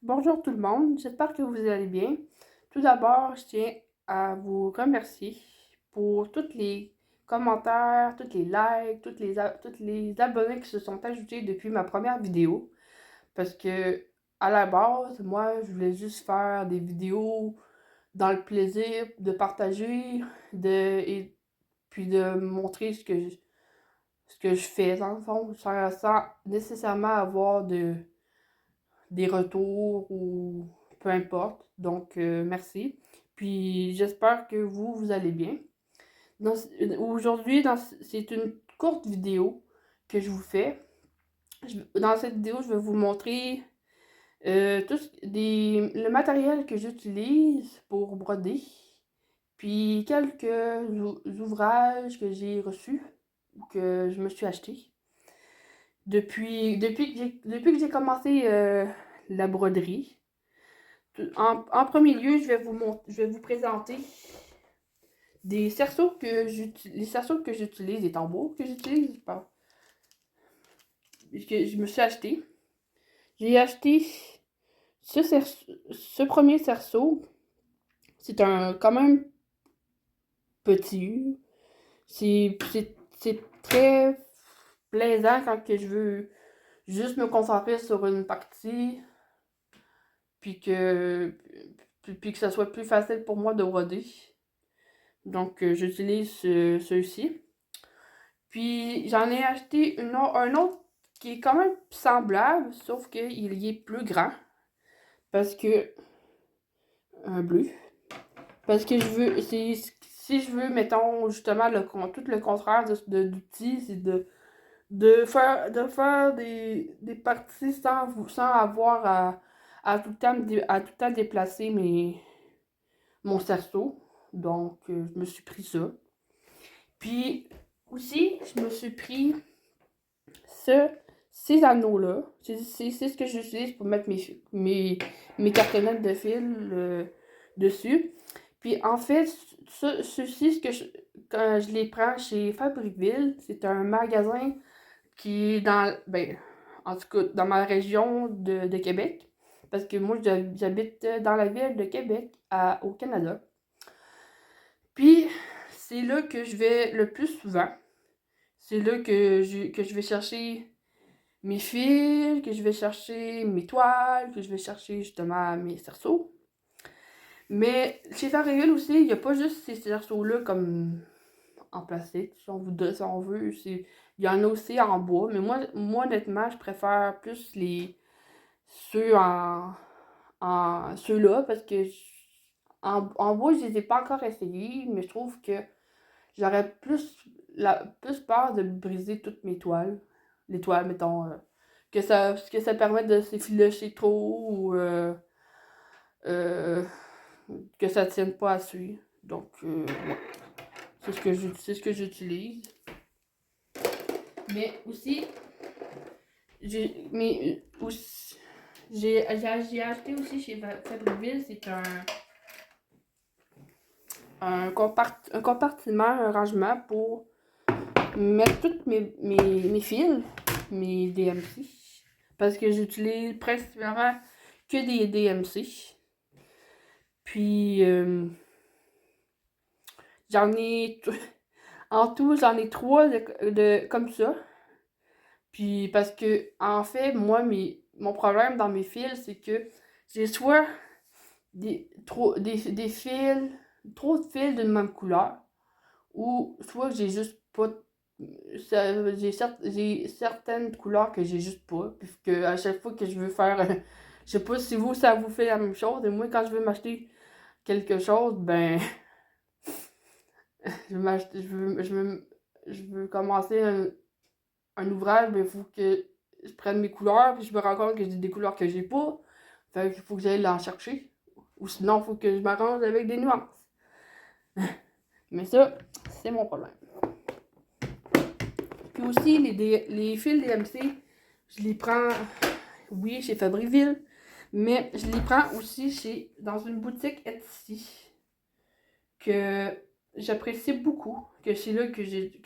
Bonjour tout le monde, j'espère que vous allez bien. Tout d'abord, je tiens à vous remercier pour tous les commentaires, tous les likes, tous les abonnés qui se sont ajoutés depuis ma première vidéo. Parce que, à la base, moi, je voulais juste faire des vidéos dans le plaisir de partager et puis de montrer ce que je fais, dans le fond, sans nécessairement avoir des retours ou peu importe. Donc, merci. Puis, j'espère que vous allez bien. Aujourd'hui, c'est une courte vidéo que je vous fais. Dans cette vidéo, je vais vous montrer le matériel que j'utilise pour broder, puis quelques ouvrages que j'ai reçus ou que je me suis acheté. Depuis que j'ai commencé la broderie, en premier lieu, je vais vous présenter les cerceaux que j'utilise, les tambours que j'utilise, que je me suis acheté. J'ai acheté ce premier cerceau. C'est quand même petit. C'est très plaisant quand que je veux juste me concentrer sur une partie, puis puis que ça soit plus facile pour moi de broder. Donc, j'utilise ceux-ci. Puis, j'en ai acheté un autre qui est quand même semblable, sauf qu'il y est plus grand. Parce que, un bleu. Parce que si je veux, mettons, justement, tout le contraire d'outils, c'est de faire des parties sans avoir à tout le temps déplacer mon cerceau. Donc, je me suis pris ça. Puis aussi, je me suis pris ces anneaux-là. C'est ce que j'utilise pour mettre mes cartonnettes de fil dessus. Puis en fait, ceux-ci, quand je les prends chez Fabricville, c'est un magasin qui est en tout cas, dans ma région de Québec. Parce que moi, j'habite dans la ville de Québec, au Canada. Puis, c'est là que je vais le plus souvent. C'est là que je vais chercher mes fils, que je vais chercher mes toiles, que je vais chercher justement mes cerceaux. Mais chez Fabricville aussi, il n'y a pas juste ces cerceaux-là comme en plastique, si on veut. Il y en a aussi en bois, mais moi honnêtement, je préfère plus ceux ceux-là parce que en bois, je les ai pas encore essayés, mais je trouve que j'aurais plus peur de briser toutes mes toiles. Les toiles, mettons, que ça permette de s'effilocher trop ou euh, que ça tienne pas à suivre. Donc, ouais, c'est ce que j'utilise. Mais aussi, aussi, j'ai acheté aussi chez Fabricville, c'est un compartiment, un rangement pour mettre tous mes fils, mes DMC. Parce que j'utilise principalement que des DMC. Puis, j'en ai. En tout, j'en ai trois comme ça. Puis, parce que, en fait, mon problème dans mes fils, c'est que j'ai soit des fils, trop de fils d'une même couleur, ou soit j'ai juste pas. J'ai certaines couleurs que j'ai juste pas. Puisque à chaque fois que je veux faire. Je sais pas si ça vous fait la même chose. Et moi, quand je veux m'acheter quelque chose, ben. Je veux commencer un ouvrage, mais il faut que je prenne mes couleurs, puis je me rends compte que j'ai des couleurs que j'ai pas. Fait qu'il faut que j'aille l'en chercher. Ou sinon, il faut que je m'arrange avec des nuances. Mais ça, c'est mon problème. Puis aussi, les fils DMC, je les prends, oui, chez Fabricville, mais je les prends aussi dans une boutique Etsy que j'apprécie beaucoup, que c'est là que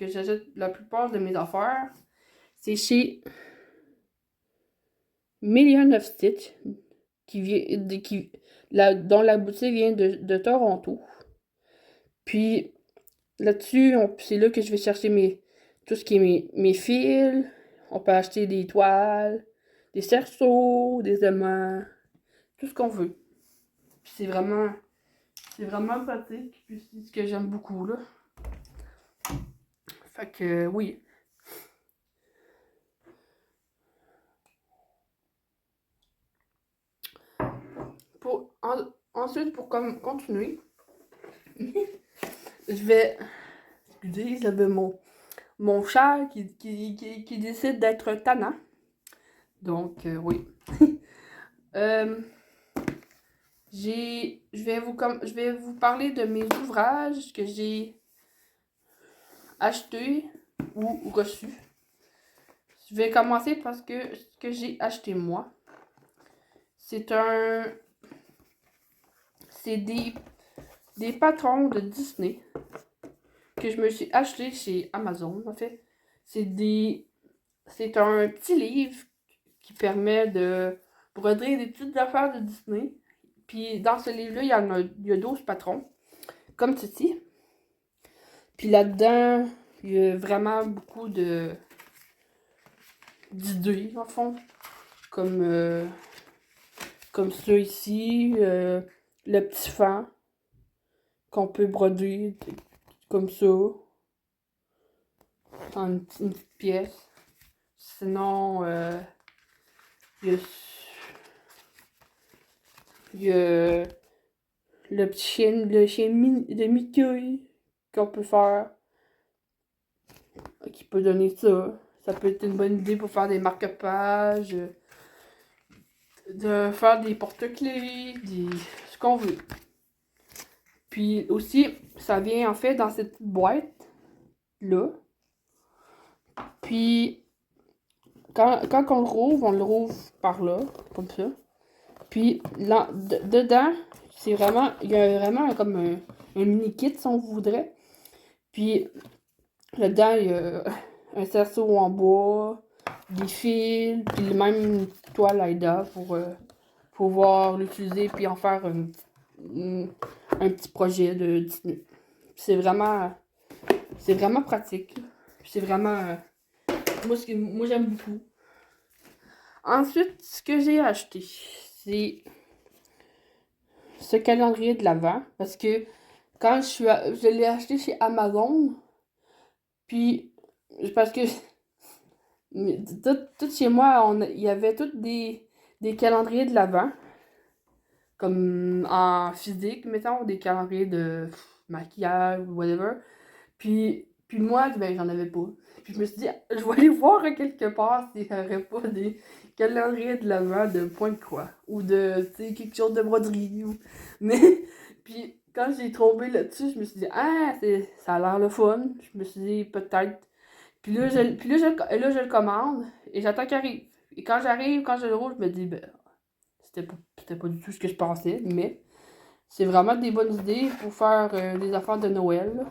j'achète la plupart de mes affaires. C'est chez Million of Stitch. dont la boutique vient de Toronto. Puis là-dessus, c'est là que je vais chercher tout ce qui est mes fils. On peut acheter des toiles, des cerceaux, des aimants, tout ce qu'on veut. Puis c'est vraiment pratique. Puis c'est ce que j'aime beaucoup, là. Fait que, oui. Ensuite, pour continuer, je vais... Excusez, j'avais mon chat qui décide d'être tannant. Donc, oui. Je vais vous parler de mes ouvrages que j'ai achetés ou reçus. Je vais commencer parce que ce que j'ai acheté moi, c'est des patrons de Disney que je me suis acheté chez Amazon, en fait. C'est un petit livre qui permet de broder des petites affaires de Disney. Puis dans ce livre-là, il y a 12 patrons, comme ceci. Puis là-dedans, il y a vraiment beaucoup d'idées, en fond. Comme ça ici, le petit fan qu'on peut broder comme ça, dans une petite pièce. Sinon, il y a le chien de Mickey qu'on peut faire, qui peut donner ça. Ça peut être une bonne idée pour faire des marque-pages, de faire des porte-clés, ce qu'on veut. Puis aussi, ça vient en fait dans cette petite boîte-là. Puis, quand on le rouvre par là, comme ça. Puis, là, dedans, il y a vraiment comme un mini kit, si on voudrait. Puis, là-dedans, il y a un cerceau en bois, des fils, puis même une toile Aida pour pouvoir l'utiliser puis en faire un petit projet de Disney. C'est vraiment pratique. C'est vraiment moi j'aime beaucoup. Ensuite, ce que j'ai acheté, c'est ce calendrier de l'Avent parce que quand je l'ai acheté chez Amazon, puis parce que tout chez moi, il y avait tous des calendriers de l'Avent, comme en physique, mettons, des calendriers de maquillage ou whatever. Puis moi, ben, j'en avais pas. Puis je me suis dit, je vais aller voir quelque part s'il n'y aurait pas des calendriers de l'Avent de Pointe-Croix. Ou de, tu sais, quelque chose de broderie. Mais, puis quand j'ai tombé là-dessus, je me suis dit, ah, ça a l'air le fun. Je me suis dit, peut-être. Là, je le commande et j'attends qu'il arrive. Et quand je le roule, je me dis, ben, c'était pas du tout ce que je pensais, mais c'est vraiment des bonnes idées pour faire des affaires de Noël. Là.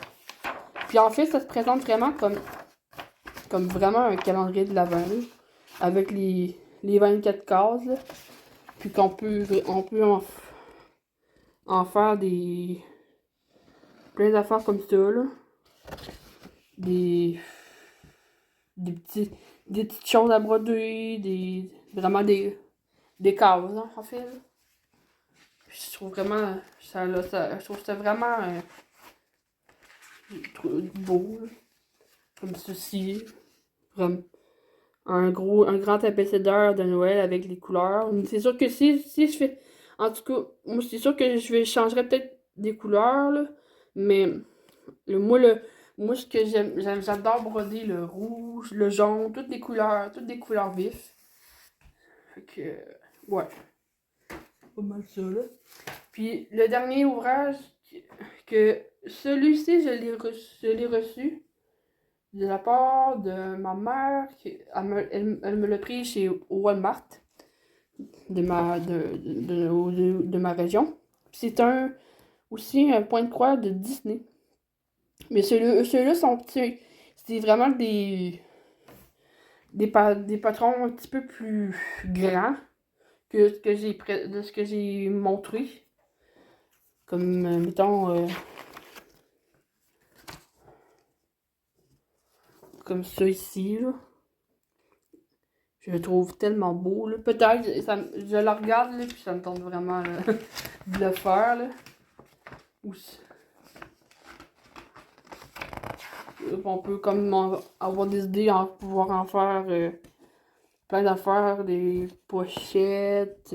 Puis en fait, ça se présente vraiment comme vraiment un calendrier de l'Avent, avec les 24 cases, là. Puis on peut en faire plein d'affaires comme ça, là. Des, des petites choses à broder, vraiment des cases, hein, en fait. Là. Je trouve vraiment je trouve ça vraiment beau, là. Comme ceci. Comme un grand abécédaire de Noël avec les couleurs. C'est sûr que si je fais. En tout cas, moi c'est sûr que changerais peut-être des couleurs, là. Mais le, moi, le, moi ce que j'adore broder le rouge, le jaune, toutes des couleurs vives. Fait que ouais. Pas mal ça là. Puis le dernier ouvrage que celui-ci je l'ai reçu de la part de ma mère, elle me l'a pris chez Walmart de ma région. C'est aussi un point de croix de Disney. Mais ceux-là sont petits. C'est vraiment des patrons un petit peu plus grands que de ce que j'ai montré. Comme, mettons, comme ça ici, là. Je le trouve tellement beau, là. Peut-être, je le regarde, là, puis ça me tente vraiment là, de le faire, là. On peut comme avoir des idées, pouvoir en faire plein d'affaires, des pochettes,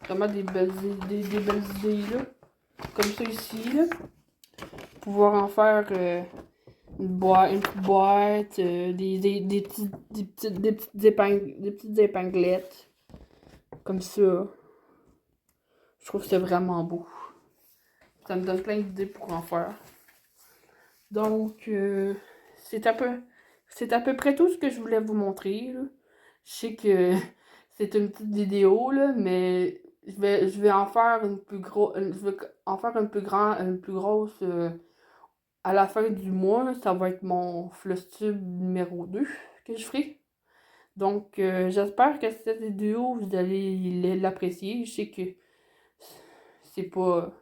vraiment des belles idées, là. Comme ça ici, là. Pouvoir en faire une petite boîte, des petites épinglettes. Comme ça. Je trouve que c'est vraiment beau. Ça me donne plein d'idées pour en faire. Donc, c'est à peu près tout ce que je voulais vous montrer, là. Je sais que c'est une petite vidéo, là, mais je vais en faire une plus grosse, je vais en faire une plus grosse à la fin du mois. Ça va être mon Flosstube numéro 2 que je ferai. Donc, j'espère que cette vidéo, vous allez l'apprécier. Je sais que c'est pas,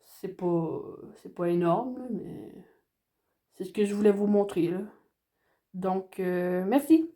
c'est pas énorme, là, mais c'est ce que je voulais vous montrer, là. Donc, merci.